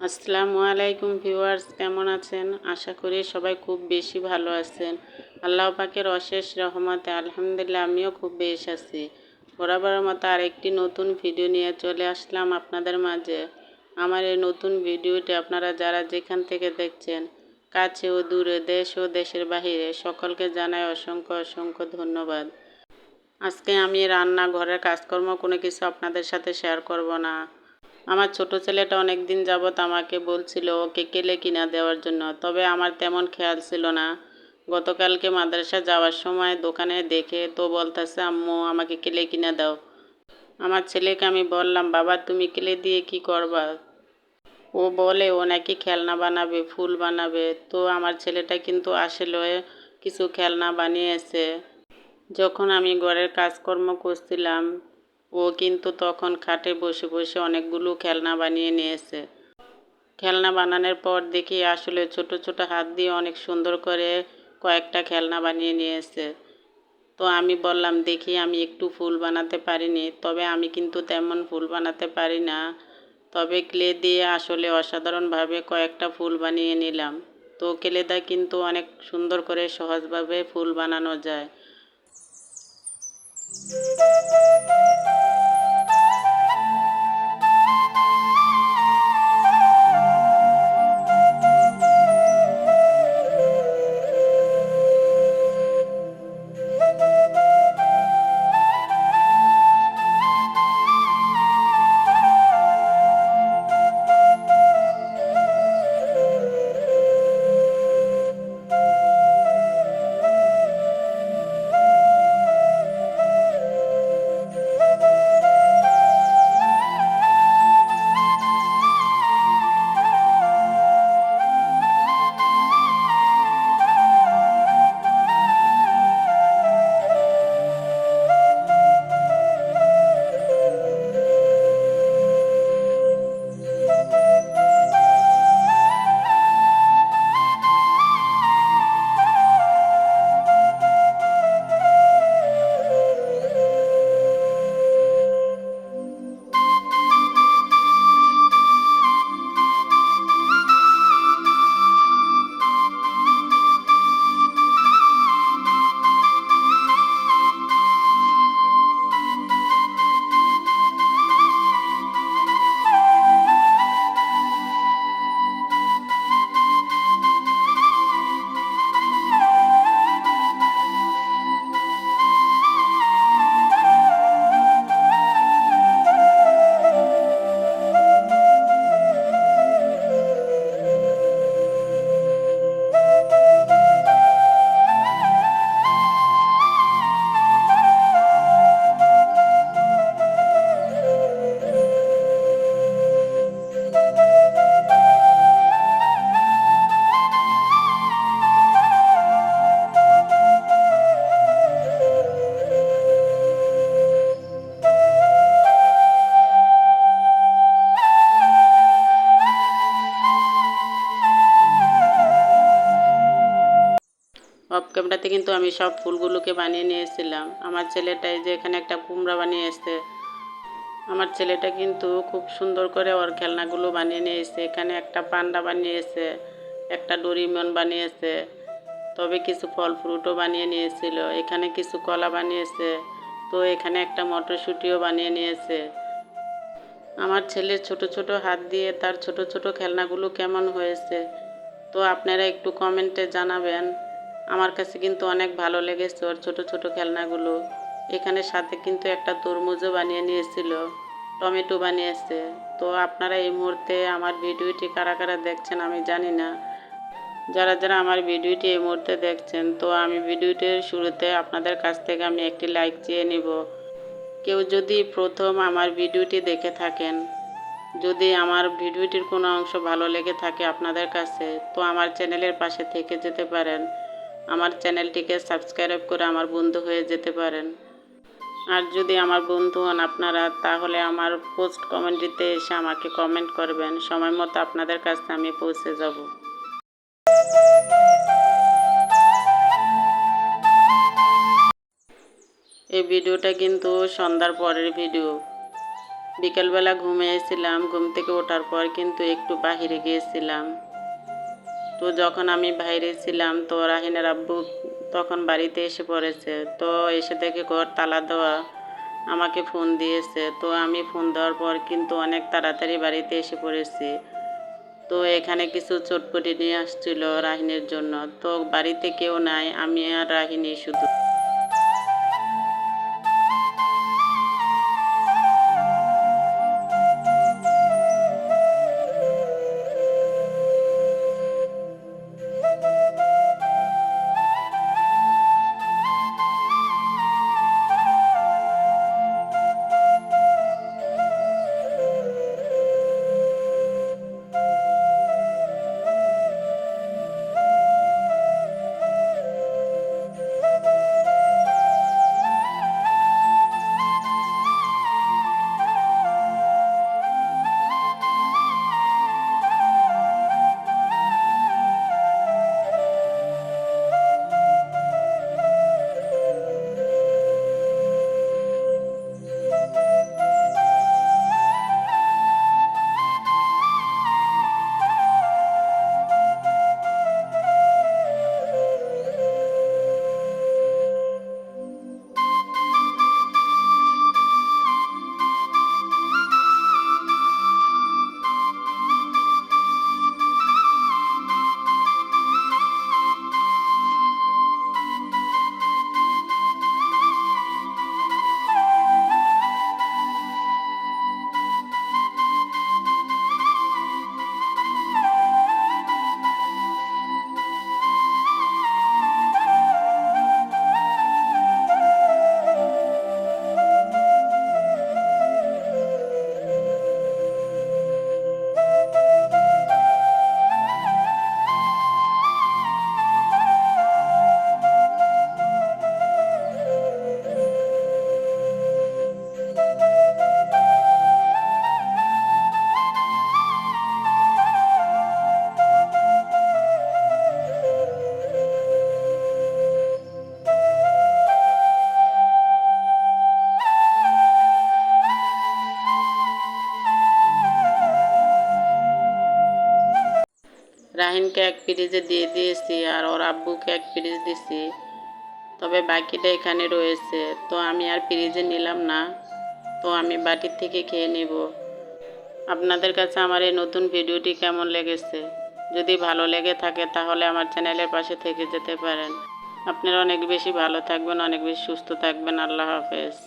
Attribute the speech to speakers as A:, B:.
A: আসসালামু আলাইকুম ভিউয়ার্স, কেমন আছেন? আশা করি সবাই খুব বেশি ভালো আছেন। আল্লাহ পাকের অশেষ রহমতে আলহামদুলিল্লাহ আমিও খুব বেশ আছি। বরাবরের মতো আরেকটি নতুন ভিডিও নিয়ে চলে আসলাম আপনাদের মাঝে। আমার এই নতুন ভিডিওটি আপনারা যারা যেখান থেকে দেখছেন, কাছে ও দূরে, দেশ ও দেশের বাহিরে, সকলকে জানাই অসংখ্য অসংখ্য ধন্যবাদ। আজকে আমি রান্নাঘরের কাজকর্ম কোনো কিছু আপনাদের সাথে শেয়ার করব না। আমার ছোট ছেলেটা অনেক দিন যাবৎ আমাকে বলছিল ওকে কেলে কিনা দেওয়ার জন্য, তবে আমার তেমন খেয়াল ছিল না। গতকালকে মাদ্রাসা যাওয়ার সময় দোকানে দেখে তো বলতেছে, আম্মু আমাকে কেলে কিনা দাও। আমার ছেলেকে আমি বললাম, বাবা তুমি কেলে দিয়ে কি করবা? ও বলে ও নাকি খেলনা বানাবে, ফুল বানাবে। তো আমার ছেলেটা কিন্তু আসলে কিছু খেলনা বানিয়েছে। যখন আমি ঘরের কাজকর্ম করছিলাম, ও কিন্তু তখন খাটে বসে বসে অনেকগুলো খেলনা বানিয়ে নিয়েছে। খেলনা বানানোর পর দেখি আসলে ছোট ছোট হাত দিয়ে অনেক সুন্দর করে কয়েকটা খেলনা বানিয়ে নিয়েছে। তো আমি বললাম, দেখি আমি একটু ফুল বানাতে পারিনি, তবে আমি কিন্তু তেমন ফুল বানাতে পারি না। তবে ক্লে দিয়ে আসলে অসাধারণভাবে কয়েকটা ফুল বানিয়ে নিলাম। তো ক্লেটা কিন্তু অনেক সুন্দর করে সহজভাবে ফুল বানানো যায়। অফ ক্যামেরাতে কিন্তু আমি সব ফুলগুলোকে বানিয়ে নিয়েছিলাম। আমার ছেলেটাই যে এখানে একটা কুমড়া বানিয়েছে। আমার ছেলেটা কিন্তু খুব সুন্দর করে ওর খেলনাগুলো বানিয়ে নিয়েছে। এখানে একটা পান্ডা বানিয়েছে, একটা ডোরিমন বানিয়েছে, তবে কিছু ফল ফ্রুটও বানিয়ে নিয়েছিল। এখানে কিছু কলা বানিয়েছে, তো এখানে একটা মটরশুঁটিও বানিয়ে নিয়েছে। আমার ছেলের ছোট ছোট হাত দিয়ে তার ছোট ছোট খেলনাগুলো কেমন হয়েছে, তো আপনারা একটু কমেন্টে জানাবেন। আমার কাছে কিন্তু অনেক ভালো লেগেছে ওর ছোট ছোট খেলনাগুলো। এখানে সাথে কিন্তু একটা তরমুজও বানিয়ে নিয়েছিল, টমেটো বানিয়েছে। তো আপনারা এই মুহূর্তে আমার ভিডিওটি কারা কারা দেখছেন আমি জানি না। যারা যারা আমার ভিডিওটি এই মুহূর্তে দেখছেন, তো আমি ভিডিওটির শুরুতে আপনাদের কাছ থেকে আমি একটি লাইক চেয়ে নিব। কেউ যদি প্রথম আমার ভিডিওটি দেখে থাকেন, যদি আমার ভিডিওটির কোনো অংশ ভালো লেগে থাকে আপনাদের কাছে, তো আমার চ্যানেলের পাশে থেকে যেতে পারেন। আমার চ্যানেলটিকে সাবস্ক্রাইব করে আমার বন্ধু হয়ে যেতে পারেন। আর যদি আমার বন্ধু হন আপনারা, তাহলে আমার পোস্ট কমেন্টটিতে এসে আমাকে কমেন্ট করবেন। সময় মতো আপনাদের কাছে আমি পৌঁছে যাব। এই ভিডিওটা কিন্তু সন্ধ্যার পরের ভিডিও। বিকেলবেলা ঘুমিয়েছিলাম, ঘুম থেকে ওঠার পর কিন্তু একটু বাহিরে গিয়েছিলাম। তো যখন আমি বাইরে ছিলাম তো রাহিনের আব্বু তখন বাড়িতে এসে পড়েছে। তো এসে দেখে ঘর তালা দেওয়া, আমাকে ফোন দিয়েছে। তো আমি ফোন দেওয়ার পর কিন্তু অনেক তাড়াতাড়ি বাড়িতে এসে পড়েছি। তো এখানে কিছু চটপটি নিয়ে আসছিল রাহিনের জন্য। তো বাড়িতে কেউ নাই, আমি আর রাহিনী শুধু। রাহিনকে এক পিরিজে দিয়ে দিয়েছি আর ওর আব্বুকে এক পিরিজ দিছি। তবে বাকিটা এখানে রয়েছে, তো আমি আর ফ্রিজে নিলাম না। তো আমি বাটির থেকে খেয়ে নেব। আপনাদের কাছে আমার এই নতুন ভিডিওটি কেমন লেগেছে? যদি ভালো লেগে থাকে তাহলে আমার চ্যানেলের পাশে থেকে যেতে পারেন। আপনারা অনেক বেশি ভালো থাকবেন, অনেক বেশি সুস্থ থাকবেন। আল্লাহ হাফেজ।